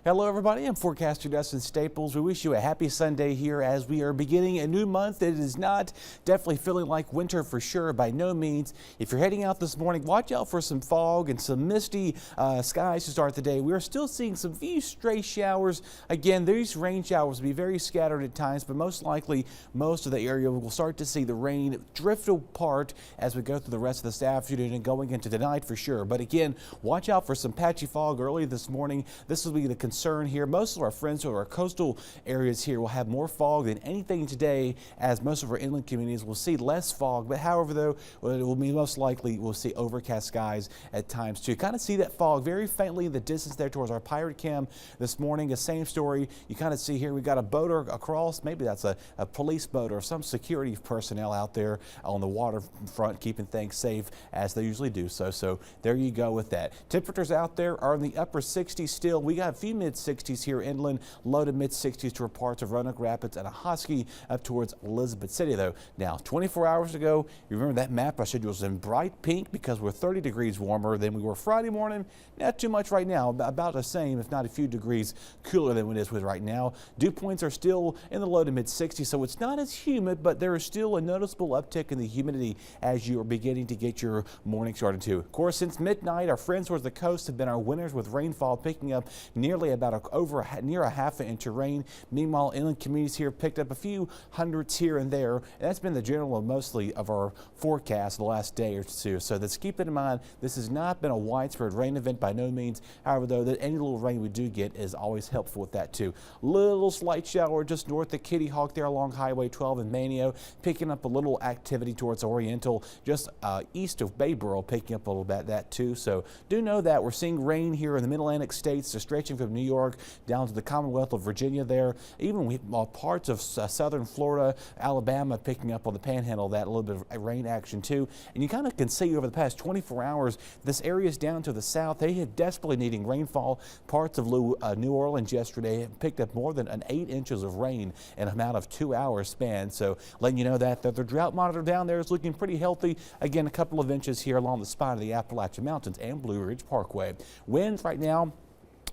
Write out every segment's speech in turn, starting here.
Hello everybody, I'm forecaster Dustin Staples. We wish you a happy Sunday here as we are beginning a new month. It is not definitely feeling like winter for sure, by no means. If you're heading out this morning, watch out for some fog and some misty skies to start the day. We are still seeing some few stray showers. Again, these rain showers will be very scattered at times, but most likely most of the area will start to see the rain drift apart as we go through the rest of this afternoon and going into tonight for sure. But again, watch out for some patchy fog early this morning. This will be the concern here. Most of our friends who are coastal areas here will have more fog than anything today, as most of our inland communities will see less fog. But however, though, it will be most likely we'll see overcast skies at times too. Kind of see that fog very faintly in the distance there towards our pirate cam this morning. The same story you kind of see here. We got a boat across. Maybe that's a police boat or some security personnel out there on the waterfront keeping things safe as they usually do so. So there you go with that. Temperatures out there are in the upper 60s still. We got a few mid-60s here inland, low to mid-60s toward parts of Roanoke Rapids and a husky up towards Elizabeth City, though. Now, 24 hours ago, you remember that map I showed you was in bright pink because we're 30 degrees warmer than we were Friday morning. Not too much right now, about the same, if not a few degrees cooler than it is with right now. Dew points are still in the low to mid-60s, so it's not as humid, but there is still a noticeable uptick in the humidity as you are beginning to get your morning started too. Of course, since midnight, our friends towards the coast have been our winners with rainfall picking up nearly about near a half an inch of rain. Meanwhile, inland communities here picked up a few hundreds here and there. And that's been the general mostly of our forecast the last day or two. So let's keep it in mind. This has not been a widespread rain event by no means. However, though, that any little rain we do get is always helpful with that too. Little slight shower just north of Kitty Hawk there along Highway 12 in Manio, picking up a little activity towards Oriental, just east of Bayboro, picking up a little bit of that too. So do know that we're seeing rain here in the Mid-Atlantic states, so stretching from New York down to the Commonwealth of Virginia there. Even parts of southern Florida, Alabama picking up on the panhandle, that a little bit of rain action too. And you kind of can see over the past 24 hours, this area is down to the south. They have desperately needing rainfall. Parts of New Orleans yesterday have picked up more than 8 inches of rain in a amount of 2 hours span. So letting you know that the drought monitor down there is looking pretty healthy. Again, a couple of inches here along the spine of the Appalachian Mountains and Blue Ridge Parkway. Winds right now,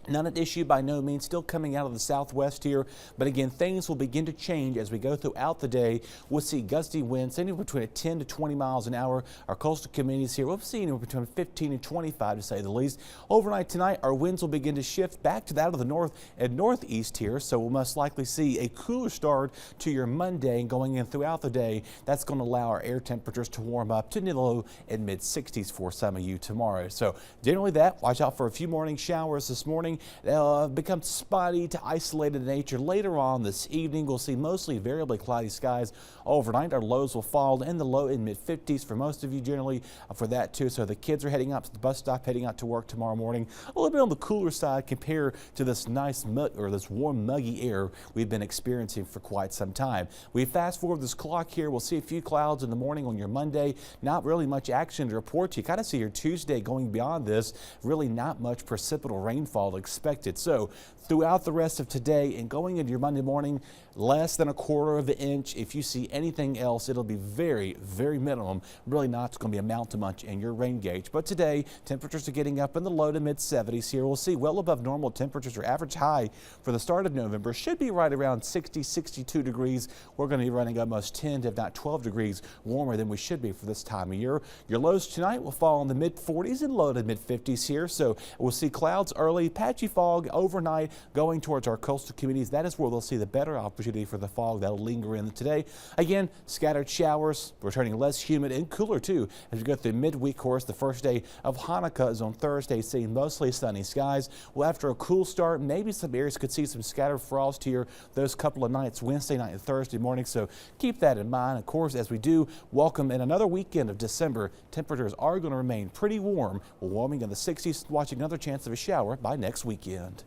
not an issue by no means, still coming out of the southwest here, but again, things will begin to change as we go throughout the day. We'll see gusty winds anywhere between 10 to 20 miles an hour. Our coastal communities here, we'll see anywhere between 15 and 25 to say the least. Overnight tonight, our winds will begin to shift back to that of the north and northeast here, so we'll most likely see a cooler start to your Monday and going in throughout the day. That's going to allow our air temperatures to warm up to the low and mid 60s for some of you tomorrow. So generally that, watch out for a few morning showers this morning. They'll become spotty to isolated in nature. Later on this evening, we'll see mostly variably cloudy skies. Overnight, our lows will fall in the low and mid 50s for most of you generally for that too. So the kids are heading up to the bus stop, heading out to work tomorrow morning. A little bit on the cooler side compared to this nice this warm, muggy air we've been experiencing for quite some time. We fast forward this clock here. We'll see a few clouds in the morning on your Monday. Not really much action to report. You kind of see your Tuesday going beyond this. Really not much precipitable rainfall expected. So throughout the rest of today and going into your Monday morning, less than 1/4 of an inch. If you see anything else, it'll be very, very minimum. Really not going to be amount to much in your rain gauge. But today, temperatures are getting up in the low to mid 70s here. We'll see well above normal temperatures. Our average high for the start of November should be right around 60, 62 degrees. We're going to be running almost 10 to if not 12 degrees warmer than we should be for this time of year. Your lows tonight will fall in the mid 40s and low to mid 50s here. So we'll see clouds early, patchy fog overnight going towards our coastal communities. That is where they'll see the better opportunity for the fog that'll linger in today. Again, scattered showers, returning less humid and cooler too as we go through midweek. Course, the first day of Hanukkah is on Thursday, seeing mostly sunny skies. Well, after a cool start, maybe some areas could see some scattered frost here those couple of nights, Wednesday night and Thursday morning. So keep that in mind. Of course, as we do welcome in another weekend of December, temperatures are going to remain pretty warm. We're warming in the 60s, watching another chance of a shower by next weekend.